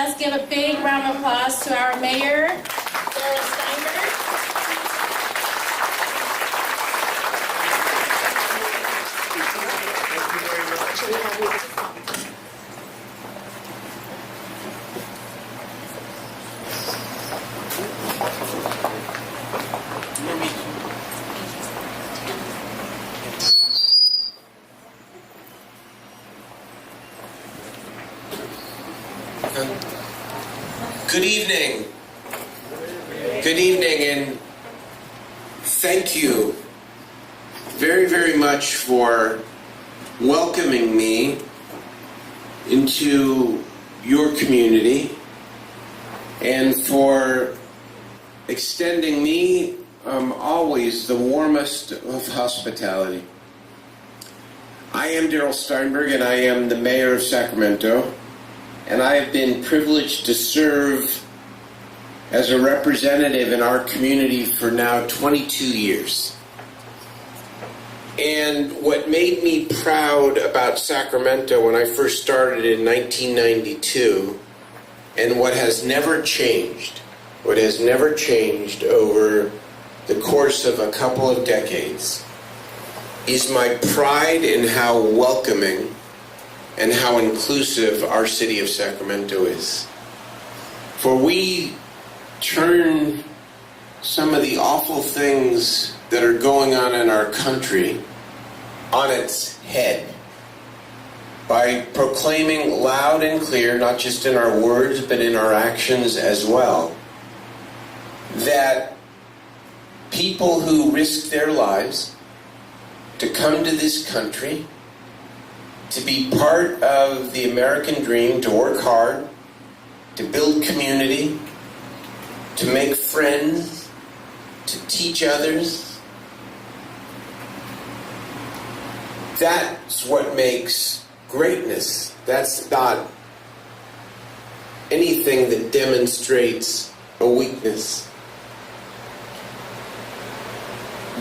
let's give a big round of applause to our mayor, Darrell Steinberg. Good evening. Good evening, and thank you very, very much for welcoming me into your community and for extending me always the warmest of hospitality. I am Darrell Steinberg, and I am the mayor of Sacramento. And I have been privileged to serve as a representative in our community for now 22 years. And what made me proud about Sacramento when I first started in 1992, and what has never changed over the course of a couple of decades, is my pride in how welcoming and how inclusive our city of Sacramento is. For we turn some of the awful things that are going on in our country on its head by proclaiming loud and clear, not just in our words, but in our actions as well, that people who risk their lives to come to this country, to be part of the American dream, to work hard, to build community, to make friends, to teach others. That's what makes greatness. That's not anything that demonstrates a weakness.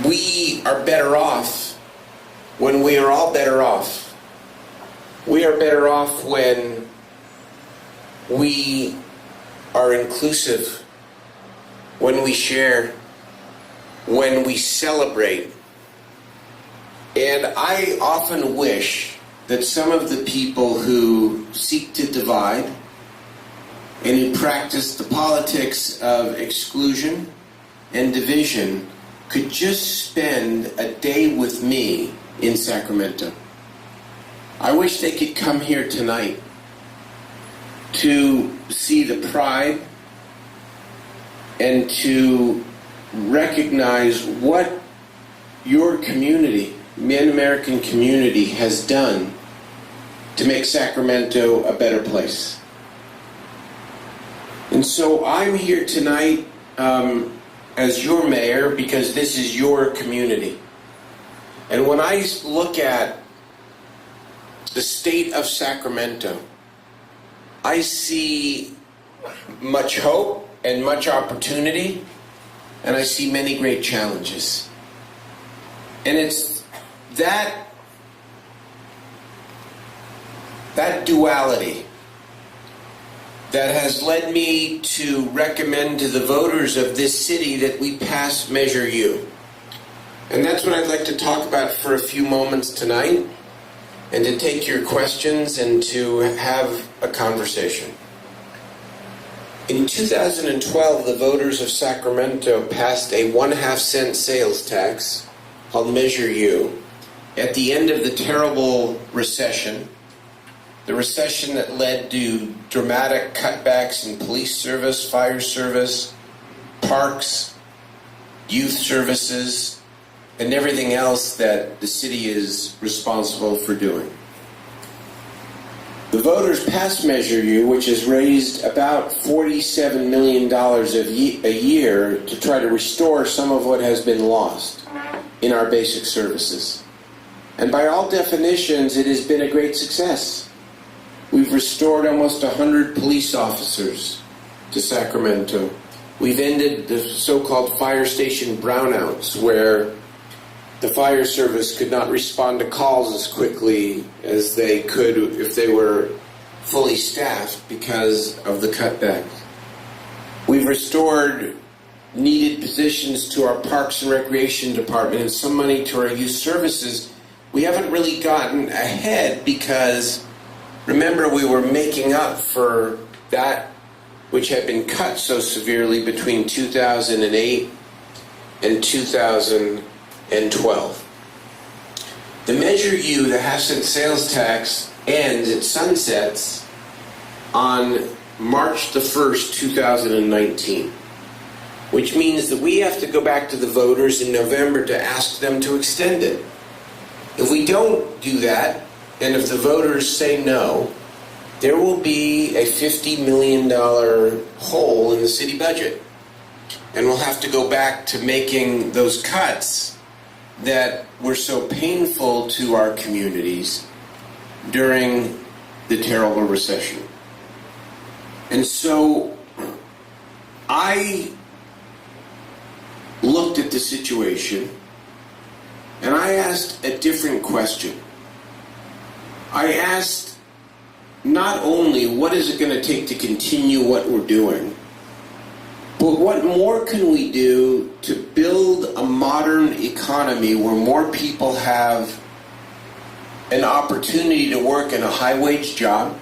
We are better off when we are all better off. We are better off when we are inclusive, when we share, when we celebrate. And I often wish that some of the people who seek to divide and who practice the politics of exclusion and division could just spend a day with me in Sacramento. I wish they could come here tonight to see the pride and to recognize what your community, Mien American community, has done to make Sacramento a better place. And so I'm here tonight as your mayor because this is your community. And when I look at the state of Sacramento, I see much hope and much opportunity, and I see many great challenges. And it's that duality that has led me to recommend to the voters of this city that we pass Measure U. And that's what I'd like to talk about for a few moments tonight, and to take your questions and to have a conversation. In 2012, the voters of Sacramento passed a 1/2 cent sales tax called Measure U at the end of the terrible recession, the recession that led to dramatic cutbacks in police service, fire service, parks, youth services, and everything else that the city is responsible for doing. The voters passed Measure U, which has raised about $47 million a year to try to restore some of what has been lost in our basic services. And by all definitions, it has been a great success. We've restored almost 100 police officers to Sacramento. We've ended the so-called fire station brownouts, where the fire service could not respond to calls as quickly as they could if they were fully staffed because of the cutbacks. We've restored needed positions to our Parks and Recreation Department and some money to our youth services. We haven't really gotten ahead because, remember, we were making up for that which had been cut so severely between 2008 and 2012. The Measure U, the half-cent sales tax, ends, it sunsets on March the 1st, 2019, which means that we have to go back to the voters in November to ask them to extend it. If we don't do that, and if the voters say no, there will be a $50 million hole in the city budget. And we'll have to go back to making those cuts that were so painful to our communities during the terrible recession. And so I looked at the situation and I asked a different question. I asked not only what is it going to take to continue what we're doing, but what more can we do to build a modern economy where more people have an opportunity to work in a high-wage job,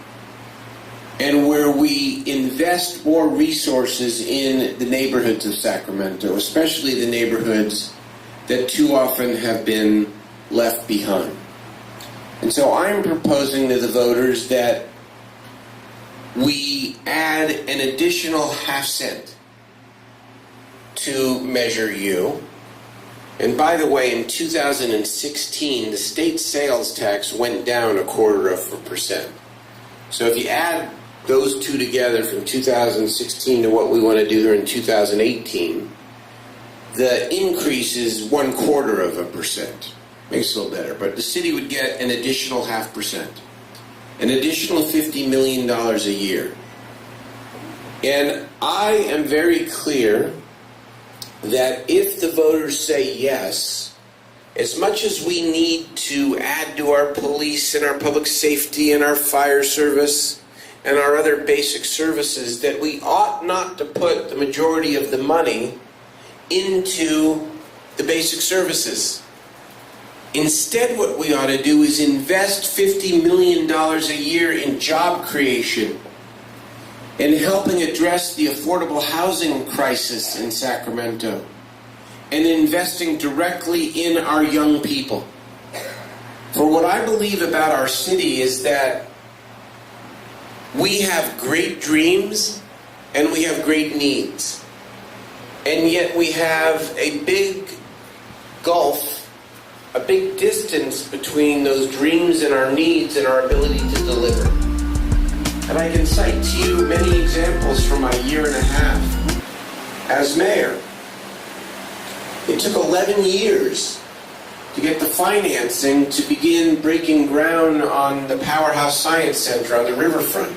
and where we invest more resources in the neighborhoods of Sacramento, especially the neighborhoods that too often have been left behind. And so I'm proposing to the voters that we add an additional half cent to Measure U. And by the way, in 2016, the state sales tax went down 0.25%. So if you add those two together from 2016 to what we want to do here in 2018, the increase is 0.25%. Makes it a little better, but the city would get an additional 0.5%, an additional $50 million a year. And I am very clear that if the voters say yes, as much as we need to add to our police and our public safety and our fire service and our other basic services, that we ought not to put the majority of the money into the basic services. Instead, what we ought to do is invest $50 million a year in job creation and helping address the affordable housing crisis in Sacramento and investing directly in our young people. For what I believe about our city is that we have great dreams and we have great needs. And yet we have a big gulf, a big distance between those dreams and our needs and our ability to deliver. And I can cite to you many examples from my year and a half as mayor. It took 11 years to get the financing to begin breaking ground on the Powerhouse Science Center on the riverfront,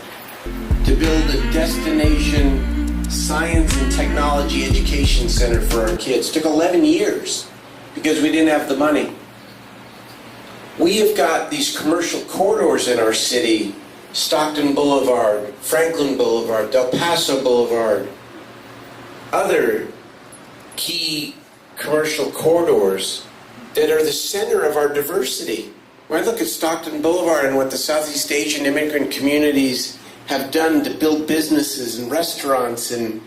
to build a destination science and technology education center for our kids. It took 11 years because we didn't have the money. We have got these commercial corridors in our city, Stockton Boulevard, Franklin Boulevard, Del Paso Boulevard, other key commercial corridors that are the center of our diversity. When I look at Stockton Boulevard and what the Southeast Asian immigrant communities have done to build businesses and restaurants and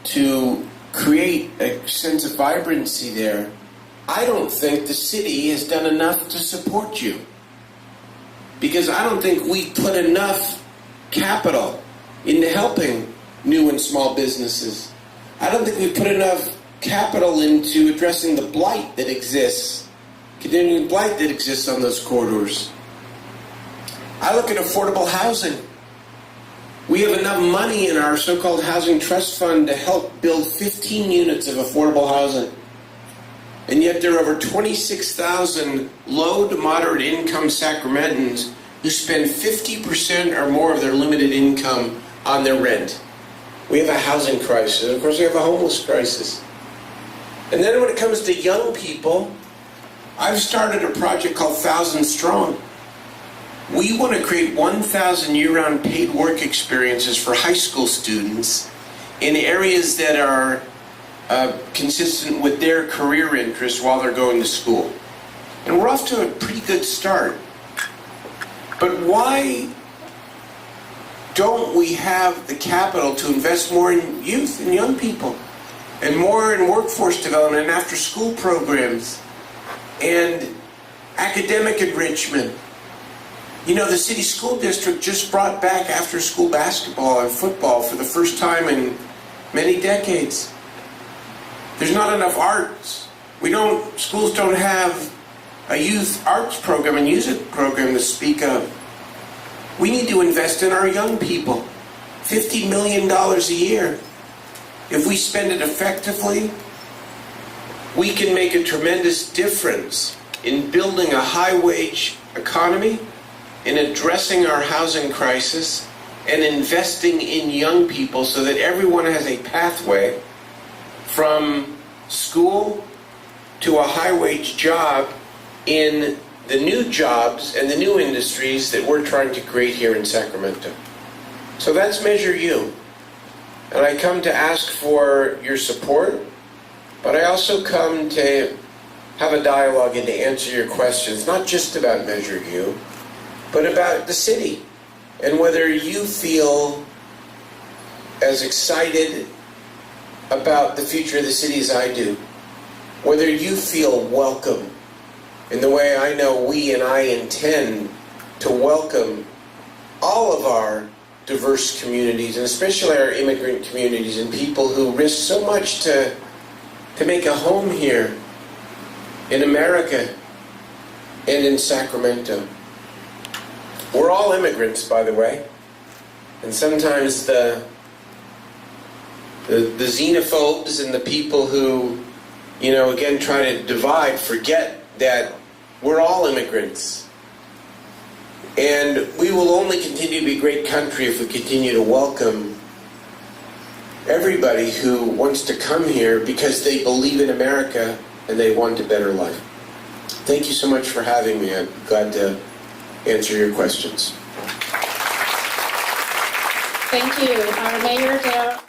to create a sense of vibrancy there, I don't think the city has done enough to support you. Because I don't think we put enough capital into helping new and small businesses. I don't think we put enough capital into addressing the blight that exists, continuing blight that exists on those corridors. I look at affordable housing. We have enough money in our so-called housing trust fund to help build 15 units of affordable housing. And yet there are over 26,000 low to moderate income Sacramentans who spend 50% or more of their limited income on their rent. We have a housing crisis. And of course, we have a homeless crisis. And then when it comes to young people, I've started a project called 1,000 Strong. We want to create 1,000 year-round paid work experiences for high school students in areas that are consistent with their career interests while they're going to school. And we're off to a pretty good start. But why don't we have the capital to invest more in youth and young people, and more in workforce development and after-school programs and academic enrichment? You know, the city school district just brought back after-school basketball and football for the first time in many decades. There's not enough arts. Schools don't have a youth arts program and music program to speak of. We need to invest in our young people. $50 million a year. If we spend it effectively, we can make a tremendous difference in building a high-wage economy, in addressing our housing crisis, and investing in young people so that everyone has a pathway from school to a high-wage job in the new jobs and the new industries that we're trying to create here in Sacramento. So that's Measure U. And I come to ask for your support, but I also come to have a dialogue and to answer your questions, not just about Measure U, but about the city and whether you feel as excited about the future of the city as I do, whether you feel welcome in the way I know we and I intend to welcome all of our diverse communities, and especially our immigrant communities and people who risk so much to make a home here in America and in Sacramento. We're all immigrants, by the way, and sometimes the xenophobes and the people who, again, try to divide forget that we're all immigrants. And we will only continue to be a great country if we continue to welcome everybody who wants to come here because they believe in America and they want a better life. Thank you so much for having me. I'm glad to answer your questions. Thank you. Our Mayor, Darrell.